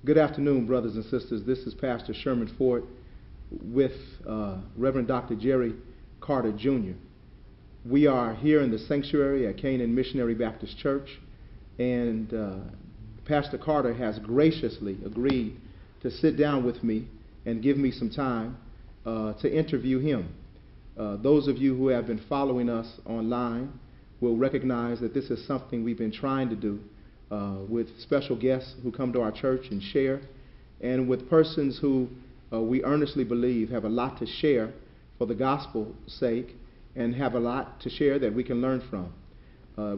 Good afternoon, brothers and sisters. This is Pastor Sherman Ford with Reverend Dr. Jerry Carter, Jr. We are here in the sanctuary at Canaan Missionary Baptist Church, and Pastor Carter has graciously agreed to sit down with me and give me some time to interview him. Those of you who have been following us online will recognize that this is something we've been trying to do with special guests who come to our church and share, and with persons who we earnestly believe have a lot to share for the gospel's sake and have a lot to share that we can learn from.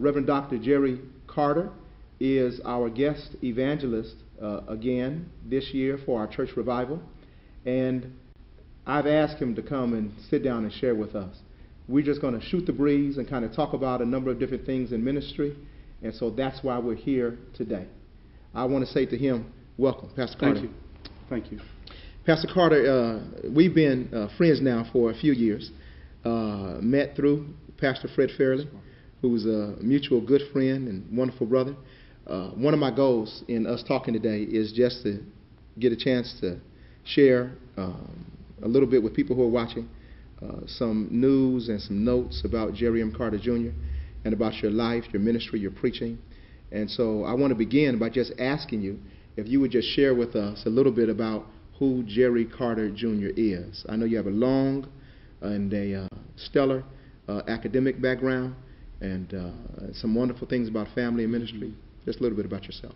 Reverend Dr. Jerry Carter is our guest evangelist again this year for our church revival, and I've asked him to come and sit down and share with us. We're just going to shoot the breeze and kind of talk about a number of different things in ministry, and so that's why we're here today. I want to say to him, welcome, Pastor Carter. Thank you. Thank you. Pastor Carter, we've been friends now for a few years. Met through Pastor Fred Fairley, who's a mutual good friend and wonderful brother. One of my goals in us talking today is just to get a chance to share a little bit with people who are watching, some news and some notes about Jerry M. Carter Jr. and about your life, your ministry, your preaching. And so I want to begin by just asking you if you would just share with us a little bit about who Jerry Carter Jr. is. I know you have a long and a stellar academic background and some wonderful things about family and ministry. Just a little bit about yourself.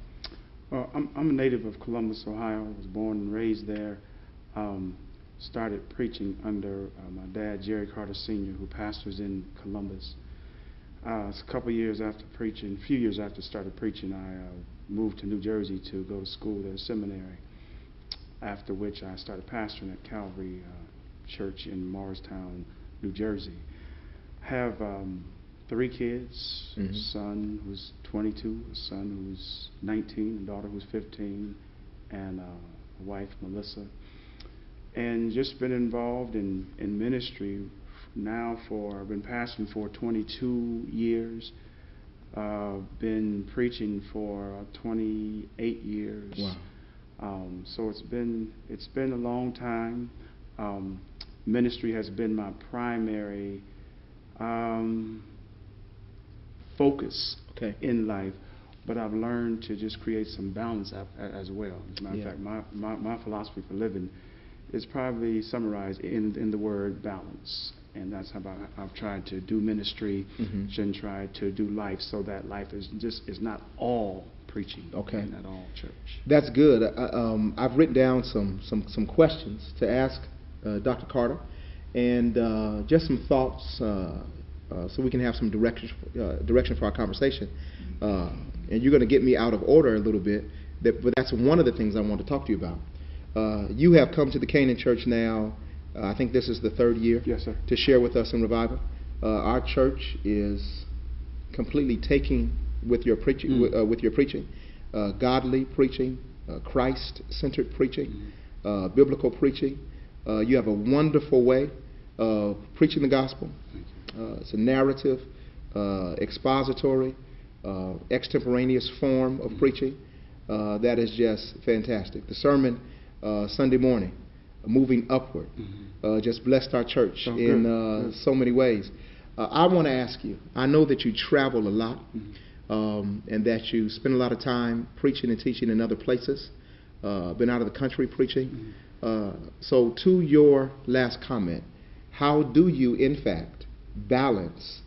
Well, I'm a native of Columbus, Ohio. I was born and raised there. Started preaching under my dad, Jerry Carter Sr., who pastors in Columbus. A couple years after preaching, a few years after started preaching, I moved to New Jersey to go to school at a seminary, after which I started pastoring at Calvary Church in Morristown, New Jersey. Have 3 kids, a son who's 22, a son who's 19, a daughter who's 15, and a wife, Melissa. And just been involved in ministry now I've been pastoring for 22 years, been preaching for 28 years. Wow. So it's been a long time. Ministry has been my primary focus in life, but I've learned to just create some balance as well. As a matter of fact, my philosophy for living is probably summarized in the word balance. And that's how I've tried to do ministry and tried to do life so that life is not all preaching and not all church. That's good. I've written down some questions to ask Dr. Carter, and just some thoughts so we can have some direction for our conversation. And you're going to get me out of order a little bit, but that's one of the things I want to talk to you about. You have come to the Canaan Church now. I think this is the 3rd year. Yes, sir. To share with us in revival. Our church is completely taking with your preaching, godly preaching, Christ-centered preaching, biblical preaching. You have a wonderful way of preaching the gospel. It's a narrative, expository, extemporaneous form of preaching that is just fantastic. The sermon Sunday morning, moving upward, just blessed our church in so many ways. I want to ask you, I know that you travel a lot and that you spend a lot of time preaching and teaching in other places, been out of the country preaching. So to your last comment, how do you in fact balance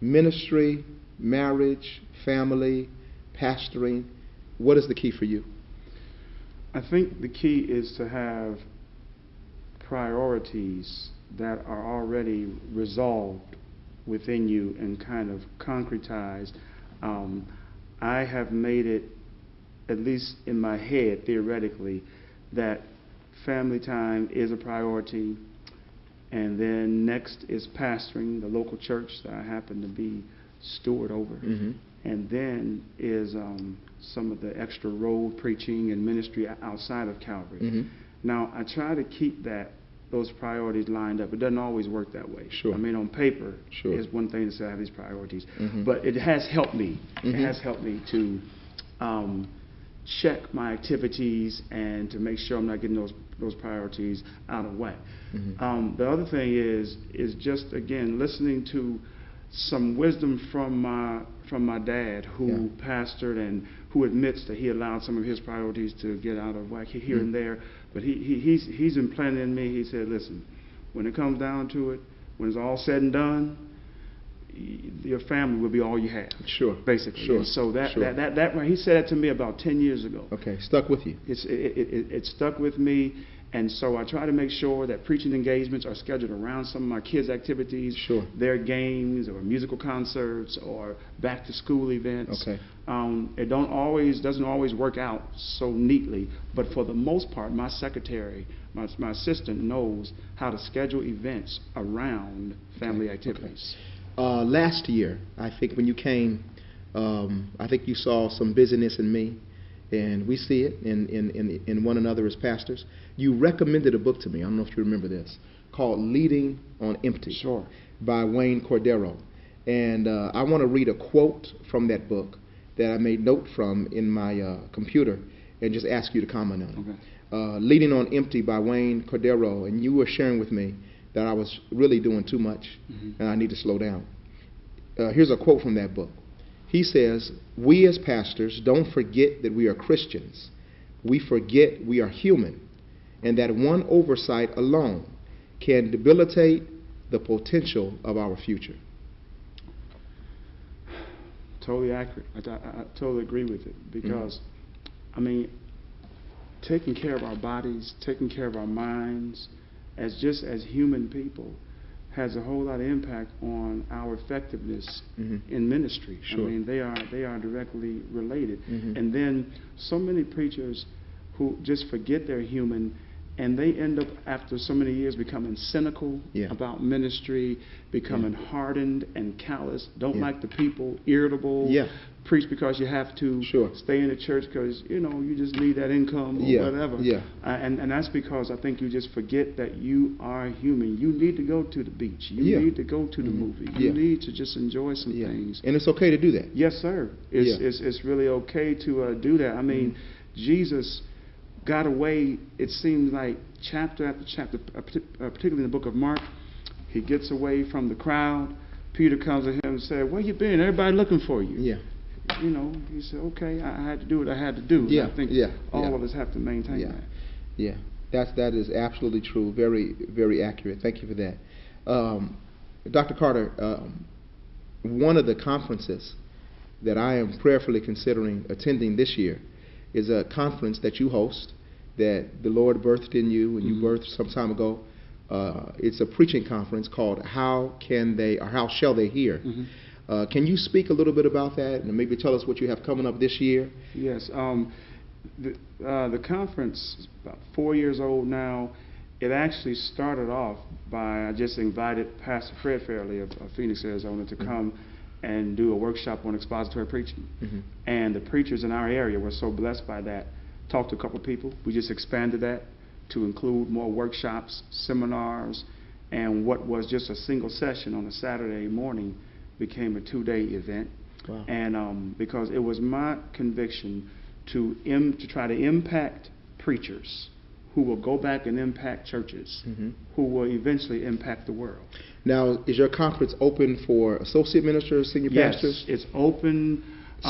ministry, marriage, family, pastoring? What is the key for you? I think the key is to have priorities that are already resolved within you and kind of concretized. I have made it, at least in my head theoretically, that family time is a priority, and then next is pastoring the local church that I happen to be steward over, and then is some of the extra road preaching and ministry outside of Calvary. Now, I try to keep those priorities lined up. It doesn't always work that way. Sure. I mean, on paper, it's one thing to say I have these priorities, but it has helped me. It has helped me to check my activities and to make sure I'm not getting those priorities out of whack. The other thing is just, again, listening to some wisdom from my dad, who pastored and who admits that he allowed some of his priorities to get out of whack here and there. But he's implanted in me. He said, listen, when it comes down to it, when it's all said and done, your family will be all you have. Sure. Basically. Sure. And so that Sure. he said that to me about 10 years ago. Okay. Stuck with you. It stuck with me. And so I try to make sure that preaching engagements are scheduled around some of my kids' activities, Sure. their games or musical concerts or back to school events. Okay. It doesn't always work out so neatly, but for the most part, my secretary, my assistant knows how to schedule events around family activities. Okay. Last year, I think when you came, I think you saw some busyness in me, and we see it in one another as pastors. You recommended a book to me, I don't know if you remember this, called Leading on Empty. Sure. By Wayne Cordero. And I want to read a quote from that book that I made note from in my computer and just ask you to comment on it. Okay. Leading on Empty by Wayne Cordero, and you were sharing with me that I was really doing too much and I need to slow down. Here's a quote from that book. He says, "We as pastors don't forget that we are Christians. We forget we are human, and that one oversight alone can debilitate the potential of our future." Totally accurate. I totally agree with it, because, I mean, taking care of our bodies, taking care of our minds, as human people, has a whole lot of impact on our effectiveness in ministry. Sure. I mean, they are directly related. Mm-hmm. And then so many preachers who just forget they're human, and they end up, after so many years, becoming cynical about ministry, becoming hardened and callous, don't like the people, irritable, preach because you have to, stay in the church because, you just need that income or whatever. And that's because I think you just forget that you are human. You need to go to the beach. You need to go to the movie. You need to just enjoy some things. And it's okay to do that. Yes, sir. It's really okay to do that. I mean, Jesus got away, it seems like, chapter after chapter, particularly in the book of Mark. He gets away from the crowd. Peter comes to him and says, "Where you been? Everybody looking for you." He said, "Okay, I had to do what I had to do." I think all of us have to maintain that. That is absolutely true. Very, very accurate. Thank you for that. Dr. Carter, one of the conferences that I am prayerfully considering attending this year is a conference that you host, that the Lord birthed in you, and you birthed some time ago. It's a preaching conference called How Shall They Hear? Can you speak a little bit about that, and maybe tell us what you have coming up this year? Yes. The conference is about 4 years old now. It actually started off by, I just invited Pastor Fred Fairley of Phoenix, Arizona, to come and do a workshop on expository preaching. And the preachers in our area were so blessed by that. Talked to a couple of people. We just expanded that to include more workshops, seminars, and what was just a single session on a Saturday morning became a 2-day event. Wow. And because it was my conviction to try to impact preachers who will go back and impact churches, who will eventually impact the world. Now, is your conference open for associate ministers, senior pastors? Yes, it's open.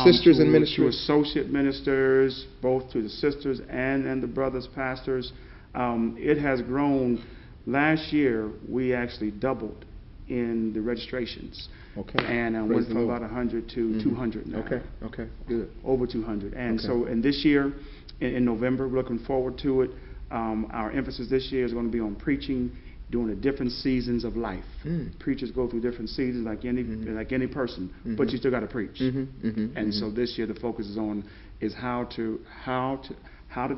Sisters in ministry? To associate ministers, both to the sisters and the brothers pastors. It has grown. Last year, we actually doubled in the registrations. Okay. And went from about 100 to 200 now. Okay, good. Over 200. And and this year, in November, we're looking forward to it. Our emphasis this year is going to be on preaching during the different seasons of life. Preachers go through different seasons like any person, but you still got to preach. And so this year the focus is how to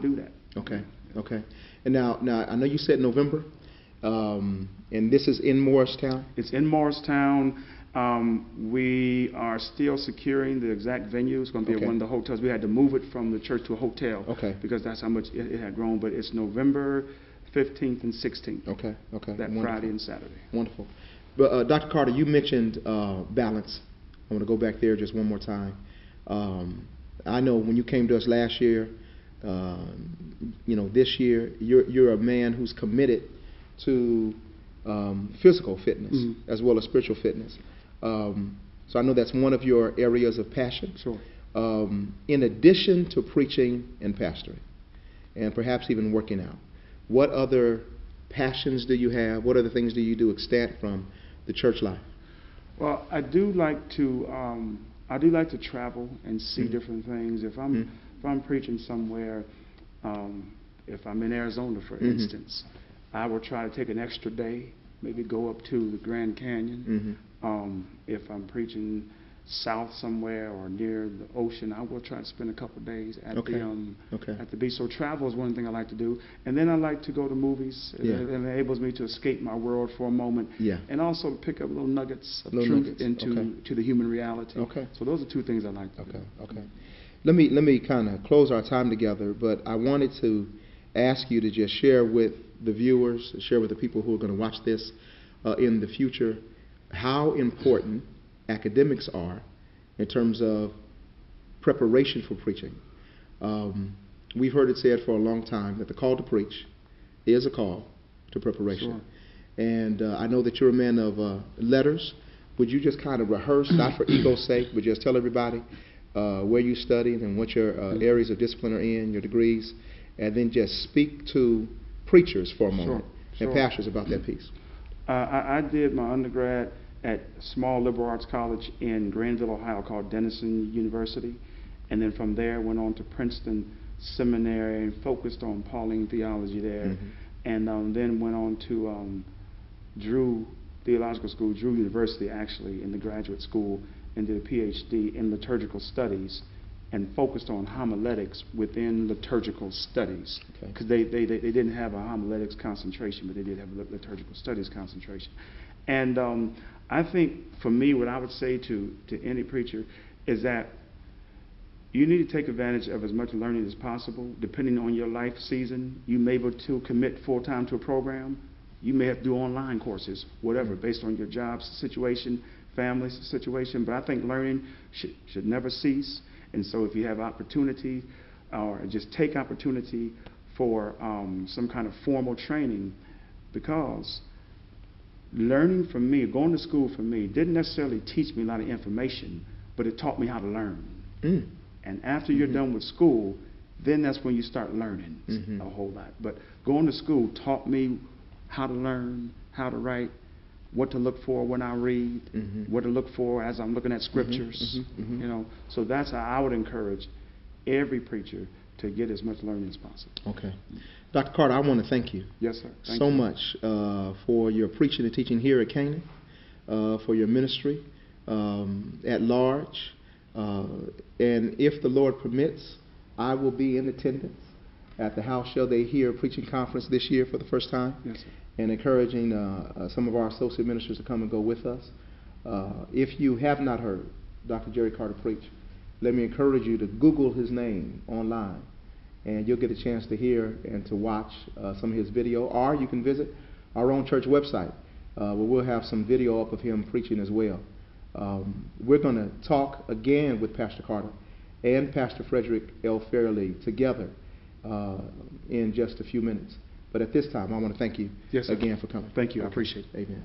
do that. Okay. And now I know you said November, and this is in Morristown. It's in Morristown. We are still securing the exact venue. It's going to be at one of the hotels. We had to move it from the church to a hotel because that's how much it had grown. But it's November 15th and 16th. Okay. That Wonderful. Friday and Saturday. Wonderful. But Dr. Carter, you mentioned balance. I want to go back there just one more time. I know when you came to us last year, this year, you're a man who's committed to physical fitness as well as spiritual fitness. So I know that's one of your areas of passion. Sure. In addition to preaching and pastoring, and perhaps even working out, what other passions do you have? What other things do you do extant from the church life? Well, I do like to travel and see different things. If I'm preaching somewhere, if I'm in Arizona, for instance, I will try to take an extra day, maybe go up to the Grand Canyon. If I'm preaching south somewhere or near the ocean, I will try to spend a couple of days at the beach. So travel is one thing I like to do, and then I like to go to movies. It enables me to escape my world for a moment, and also pick up little nuggets of truth into the human reality. So those are two things I like to do. Let me kind of close our time together, but I wanted to ask you to just share with the viewers, share with the people who are going to watch this in the future, how important academics are in terms of preparation for preaching. We've heard it said for a long time that the call to preach is a call to preparation. Sure. And I know that you're a man of letters. Would you just kind of rehearse, not for ego's sake, but just tell everybody where you studied and what your areas of discipline are in, your degrees, and then just speak to preachers for a moment and pastors about that piece. I did my undergrad at a small liberal arts college in Greenville, Ohio, called Denison University, and then from there went on to Princeton Seminary and focused on Pauline theology there, and then went on to Drew Theological School, Drew University actually, in the graduate school, and did a PhD in liturgical studies, and focused on homiletics within liturgical studies, because they didn't have a homiletics concentration, but they did have a liturgical studies concentration. And I think for me, what I would say to any preacher is that you need to take advantage of as much learning as possible. Depending on your life season, you may be able to commit full-time to a program. You may have to do online courses, whatever, based on your job situation, family situation. But I think learning should never cease. And so if you have opportunity, or just take opportunity for some kind of formal training, because learning for me, going to school for me, didn't necessarily teach me a lot of information, but it taught me how to learn. And after you're done with school, then that's when you start learning a whole lot. But going to school taught me how to learn, how to write, what to look for when I read, what to look for as I'm looking at scriptures. You know, so that's how I would encourage every preacher to get as much learning as possible. Okay. Dr. Carter, I want to thank you. Yes, sir. Thank you so much for your preaching and teaching here at Canaan, for your ministry at large. And if the Lord permits, I will be in attendance at the How Shall They Hear preaching conference this year for the first time. Yes, sir. And encouraging some of our associate ministers to come and go with us. If you have not heard Dr. Jerry Carter preach, let me encourage you to Google his name online, and you'll get a chance to hear and to watch some of his video, or you can visit our own church website where we'll have some video up of him preaching as well. We're going to talk again with Pastor Carter and Pastor Frederick L. Fairley together in just a few minutes. But at this time, I want to thank you again for coming. Thank you. I appreciate it. Amen.